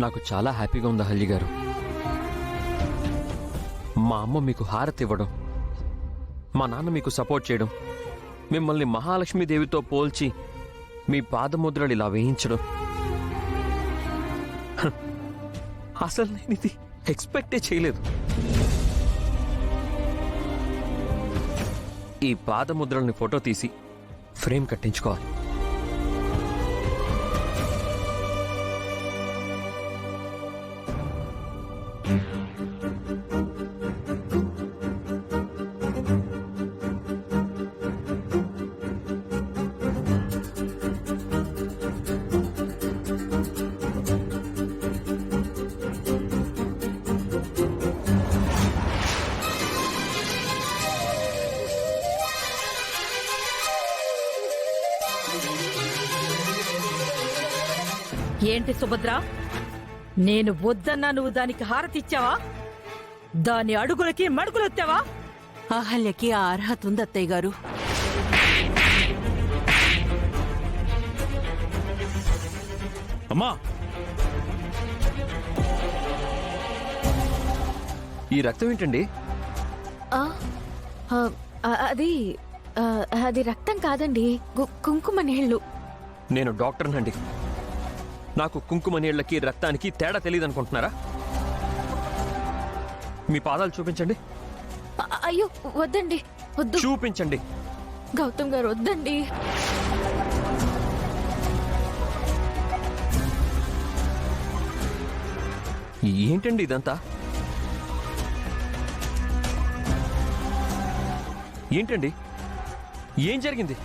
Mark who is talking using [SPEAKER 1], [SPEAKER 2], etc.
[SPEAKER 1] నాకు చాలా హ్యాపీగా ఉంది అహల్య గారు. మా అమ్మ మీకు హారతి ఇవ్వడం, మా నాన్న మీకు సపోర్ట్ చేయడం, మిమ్మల్ని మహాలక్ష్మీదేవితో పోల్చి మీ పాదముద్రలు ఇలా వేయించడం, అసలు నేను ఇది ఎక్స్పెక్టే చేయలేదు. ఈ పాదముద్రల్ని ఫోటో తీసి ఫ్రేమ్ కట్టించుకోవాలి.
[SPEAKER 2] ఏంటి సుభద్ర, నేను వద్దన్నా నువ్వు దానికి హారతిచ్చావా? దాని అడుగులకి మడుగులొత్తావా?
[SPEAKER 3] అహల్యకి ఆ అర్హత ఉంది అత్తయ్య గారు.
[SPEAKER 1] అమ్మా, ఈ రక్తం ఏంటండి?
[SPEAKER 4] అది రక్తం కాదండి, కుంకుమ నీళ్లు.
[SPEAKER 1] నేను డాక్టర్నండి. నాకు కుంకుమ నీళ్లకి రక్తానికి తేడా తెలియదు అనుకుంటున్నారా? మీ పాదాలు చూపించండి.
[SPEAKER 4] అయ్యో వద్దండి, వద్దు.
[SPEAKER 1] చూపించండి.
[SPEAKER 4] గౌతమ్ గారు వద్దండి.
[SPEAKER 1] ఏంటండి ఇదంతా? ఏంటండి, ఏం జరిగింది?